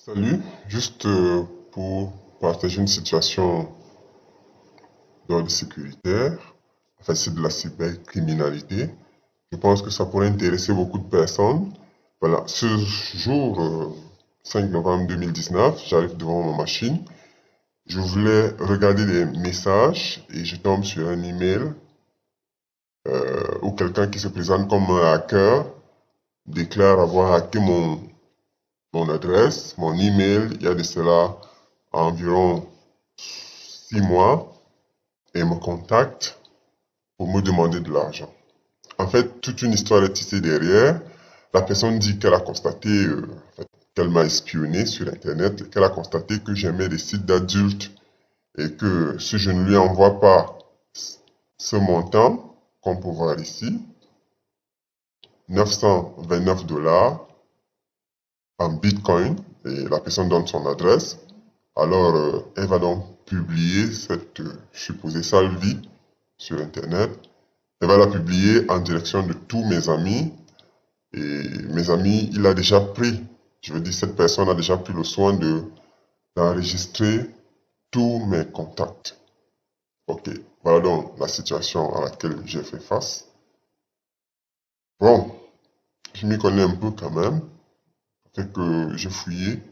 Salut, juste pour partager une situation d'ordre sécuritaire, enfin c'est de la cybercriminalité. Je pense que ça pourrait intéresser beaucoup de personnes. Voilà, ce jour 5 novembre 2019, j'arrive devant ma machine. Je voulais regarder les messages et je tombe sur un email où quelqu'un qui se présente comme un hacker déclare avoir hacké mon adresse, mon email, il y a de cela environ 6 mois et me contacte pour me demander de l'argent. En fait, toute une histoire est tissée derrière. La personne dit qu'elle a constaté, qu'elle m'a espionné sur Internet, qu'elle a constaté que j'aimais des sites d'adultes et que si je ne lui envoie pas ce montant, qu'on peut voir ici, 929 $ en Bitcoin, et la personne donne son adresse, alors elle va donc publier cette supposée salvie sur Internet. Elle va la publier en direction de tous mes amis. Et mes amis, il a déjà pris, je veux dire, cette personne a déjà pris le soin d'enregistrer tous mes contacts. Ok, voilà donc la situation à laquelle j'ai fait face. Bon, je m'y connais un peu quand même. Fait que j'ai fouillé,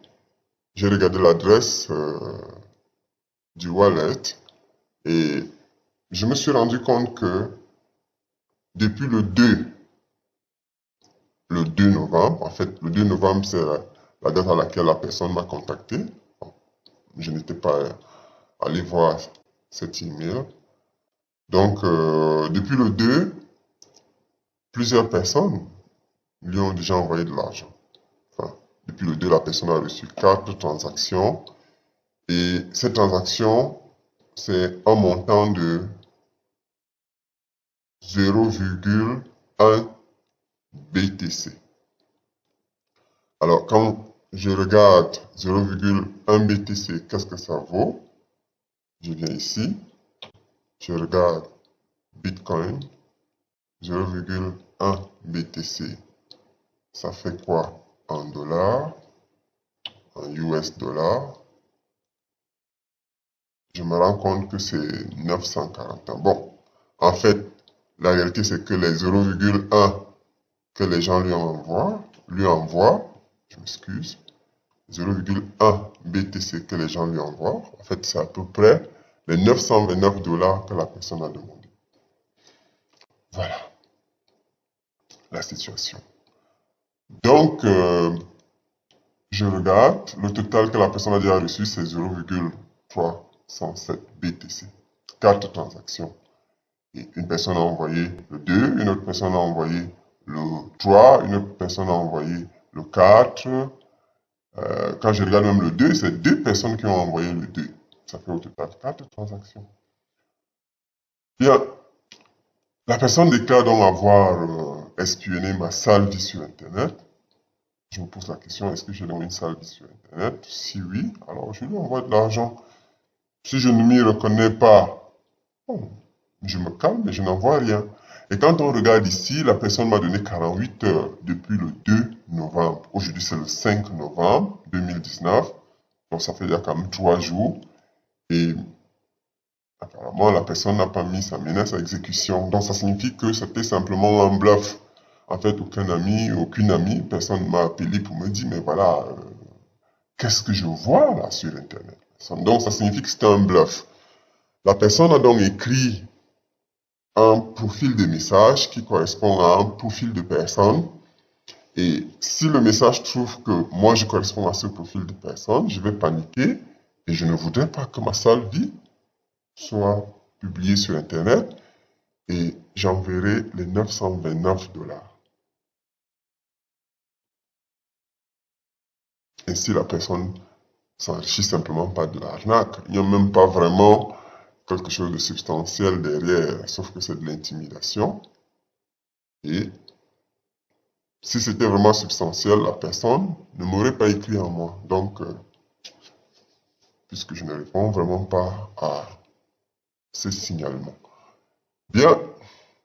j'ai regardé l'adresse du wallet et je me suis rendu compte que depuis le 2 novembre, en fait, le 2 novembre, c'est la date à laquelle la personne m'a contacté. Bon, je n'étais pas allé voir cet email. Donc, depuis le 2, plusieurs personnes lui ont déjà envoyé de l'argent. Enfin, depuis le 2, la personne a reçu 4 transactions. Et cette transaction, c'est un montant de 0,1 BTC. Alors, quand je regarde 0,1 BTC, qu'est-ce que ça vaut? Je viens ici, je regarde Bitcoin, 0,1 BTC. Ça fait quoi en dollars, en US dollars? Je me rends compte que c'est 941. Bon, en fait, la réalité c'est que les 0,1 que les gens lui envoient, je m'excuse, 0,1 BTC que les gens lui envoient, en fait, c'est à peu près les 929 $ que la personne a demandé. Voilà la situation. Donc, je regarde, le total que la personne a déjà reçu, c'est 0,307 BTC. 4 transactions. Et une personne a envoyé le 2, une autre personne a envoyé le 3, une autre personne a envoyé le 4. Quand je regarde même le 2, c'est 2 personnes qui ont envoyé le 2. Ça fait au total 4 transactions. Bien, la personne déclare donc avoir espionné ma sale vie sur Internet. Je me pose la question, est-ce que j'ai donc une sale vie sur Internet? Si oui, alors je lui envoie de l'argent. Si je ne m'y reconnais pas, bon, je me calme et je n'envoie rien. Et quand on regarde ici, la personne m'a donné 48 heures depuis le 2 novembre. Aujourd'hui, c'est le 5 novembre 2019. Donc, ça fait déjà quand même 3 jours. Et apparemment, la personne n'a pas mis sa menace à exécution. Donc, ça signifie que c'était simplement un bluff. En fait, aucun ami, aucune amie, personne ne m'a appelé pour me dire, mais voilà, qu'est-ce que je vois là sur Internet? Donc, ça signifie que c'était un bluff. La personne a donc écrit un profil de message qui correspond à un profil de personne. Et si le message trouve que moi je corresponds à ce profil de personne, je vais paniquer et je ne voudrais pas que ma sale vie soit publiée sur Internet et j'enverrai les 929 $. Ainsi, la personne s'enrichit simplement pas de l'arnaque. Il n'y a même pas vraiment quelque chose de substantiel derrière, sauf que c'est de l'intimidation. Et si c'était vraiment substantiel, la personne ne m'aurait pas écrit à moi. Donc, puisque je ne réponds vraiment pas à ces signalements. Bien,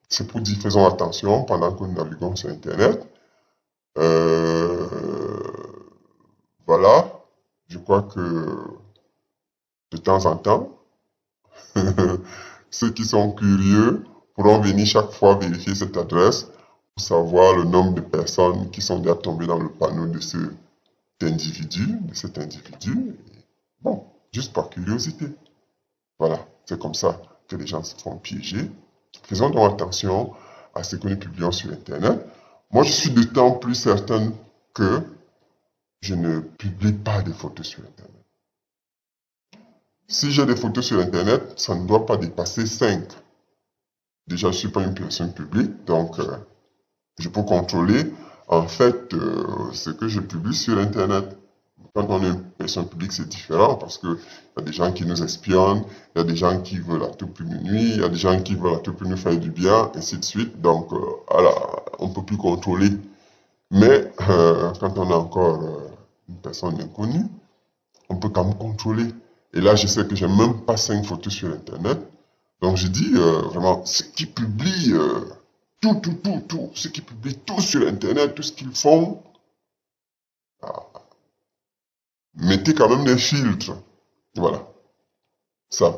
c'est pour dire faisons attention pendant que nous naviguons sur Internet. Euh, voilà. je crois que de temps en temps, ceux qui sont curieux pourront venir chaque fois vérifier cette adresse pour savoir le nombre de personnes qui sont déjà tombées dans le panneau de cet individu. Bon, juste par curiosité. Voilà, c'est comme ça que les gens se font piéger. Faisons donc attention à ce que nous publions sur Internet. Moi, je suis d'autant plus certain que je ne publie pas de photos sur Internet. Si j'ai des photos sur Internet, ça ne doit pas dépasser 5. Déjà, je ne suis pas une personne publique, donc je peux contrôler en fait ce que je publie sur Internet. Quand on est une personne publique, c'est différent parce qu'il y a des gens qui nous espionnent, il y a des gens qui veulent à tout prix nous nuire, il y a des gens qui veulent à tout prix nous faire du bien, ainsi de suite. Donc, voilà, on ne peut plus contrôler. Mais quand on est encore une personne inconnue, on peut quand même contrôler. Et là, je sais que j'ai même pas 5 photos sur Internet. Donc, je dis vraiment, ceux qui publient ceux qui publient tout sur Internet, tout ce qu'ils font, ah, mettez quand même des filtres. Voilà, ça.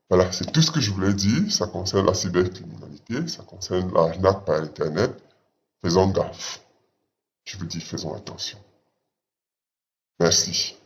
Voilà, c'est tout ce que je voulais dire. Ça concerne la cybercriminalité, ça concerne l'arnaque par Internet. Faisons gaffe. Je vous dis, faisons attention. Merci.